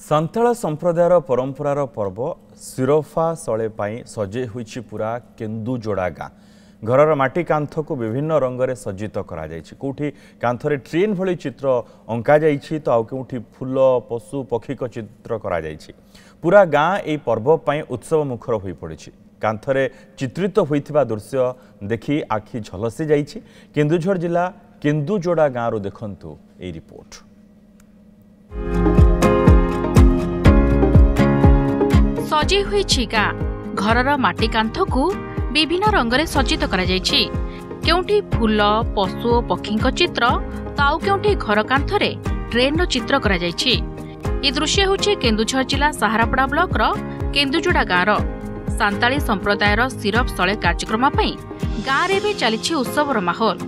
सांताल संप्रदायर परंपरार पर्व सिरोफा सले सजे होइछि पूरा केन्दुजोड़ा गाँ घरर माटी कांथ को विभिन्न रंग रे सज्जित करा जाइछि। कोठी कांथरे ट्रेन भली चित्र अंका जाइछि तो आउ केउठी फूल पशु पक्षी को चित्र करा जाइछि। पूरा गाँ एई पर्व पई उत्सव मुखर होई पड़िछि। कांथरे चित्रित होइथिबा दृश्य देखि आखि झलसी जाइछि। केन्दुझर जिला केन्दुजोड़ा गाँ रो देखंतु एई रिपोर्ट। सजे हुई गाँ घरर माटी कांथ को विभिन्न रंग रे सज्जित करा जाइछि। केउठी फूल पशु पक्षी चित्र ताउ केउठी घर कांथरे ट्रेन रो चित्र करा जाइछि। ए दृश्य होछि केन्दुझर जिला सहारापड़ा ब्लॉक रो केन्दुजोड़ा गाँ रो सांताली संप्रदायर सिरफ सले कार्यक्रम पई गाँ रे भी चलिछि उत्सवर माहौल।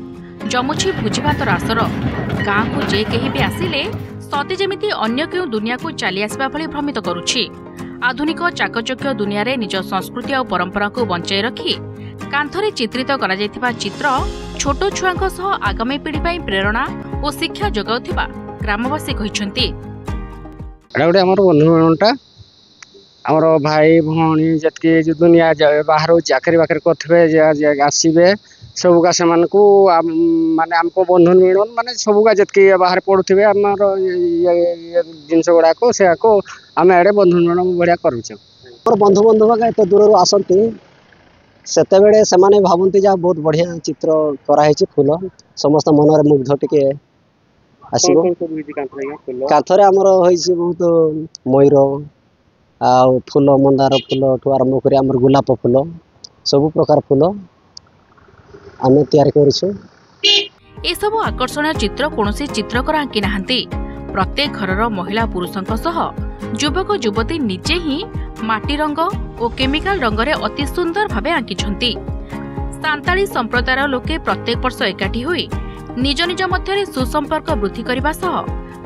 जमुछि भोजीभातर आसर गाँ को जे केही भी आसिले सते जेमिति अन्य केउ दुनिया को चली आसबा भली भ्रमित करुछि। आधुनिक चाकचक्य दुनिया रे निज संस्कृति और परंपरा को बंचाई रखी कांथरे चित्रित करा जायथिबा चित्र छोटो छुआंक सह आगामी पीढ़ी पई प्रेरणा और शिक्षा जगाउथिबा ग्रामवासी कहिसंती। एटा गोटे हमर बंधुटा हमर भाई भौणी जतके जो दुनिया बाहर चाकरी बाकरी करथिबे आसीबे सबका से माने हमको बंधु मिलन माने सबका जतके बाहर पड़ुथिबे हमर जिनस गुडा को से को आमे एडे बंधु मिलन बढ़िया करूछ। और बंधु बांधव एत दूर आसती सेते बेले से माने भाबंती जा बहुत बढ़िया चित्र करा है फूल समस्त मन रे मुग्ध टिके आसीबो। काथरे हमर होइछि बहुत मयूर आ फूल मंदार फूल ठु आरंभ करी हमर गुलाब फूल सब प्रकार फूल आमे तैयार करिछु। ए सब आकर्षण चित्र कोनोसी चित्रकर आंकी नाहंती। प्रत्येक घरर महिला पुरुषंक सह युवक युवती निजे ही माटी रंग और केमिकल रंग रे अति सुंदर भावे आंकिछंती। सांताली संप्रदायर लोके प्रत्येक वर्ष एकाठी होई निज निज मध्यरे सुसंपर्क वृद्धि करबा सह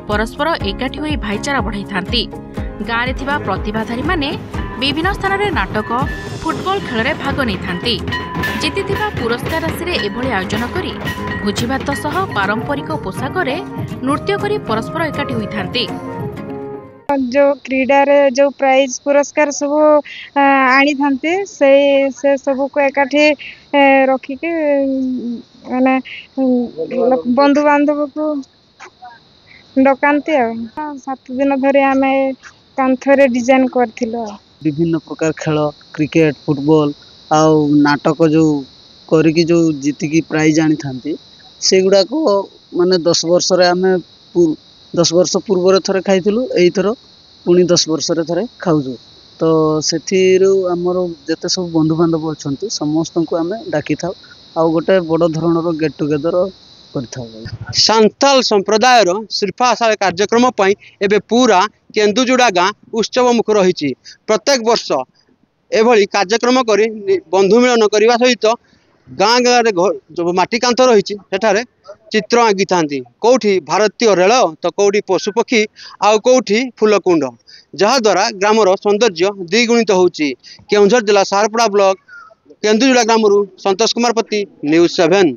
परस्पर एकाठी होई भाईचारा बढ़ाई थांती। गाँ रे थिबा प्रतिभाधारी माने विभिन्न स्थान रे नाटक फुटबॉल खेल रे भाग नै थांती। जीतिथिबा पुरस्कार राशि रे एभली आयोजन करी भोजीभात सह पारंपरिक पोशाक रे नृत्य करी परस्पर एकाठी होई थांती। जो क्रीडा रे जो प्राइज पुरस्कार सब आनी थांते से सब को एकाठी रखी के माने बंधु बांधव को डकांती। 7 दिन धरे आमे कांथरे डिजाइन करथिलो। विभिन्न प्रकार खेल क्रिकेट फुटबॉल आउ नाटक जो करिकी जो जीतिकी प्राइज आनी थांती से गुडा को माने 10 वर्ष रे आमे 10 वर्ष पूर्व रे थरे खाइथिलु एई थरो पुनी 10 वर्ष रे थरे खाउजु। तो सेथिरु हमर जते सब बंधु बांधव अछंती समस्त को आमे डाकी थाउ आ गोटे बड़ धरणर गेट टुगेदर करथाउ। सांताल संप्रदायर सिरफा साल कार्यक्रम पई एबे पूरा केन्दुजोड़ा गाँ उत्सव मुख रही। प्रत्येक वर्ष एभली कार्यक्रम करी बंधु मिलन करने सहित गाँ गाँ जो माटी कांथ रही चित्र आंकी था। कौटी भारतीय रेल तो कौटी पशुपक्षी आउ कौटी फूलकुंड जहाद्वारा ग्रामर सौंदर्य द्विगुणित होउची। केन्दुझर जिला सहारपड़ा ब्लॉक केन्दुजोड़ा ग्रामरू संतोष कुमार पति न्यूज़ 7।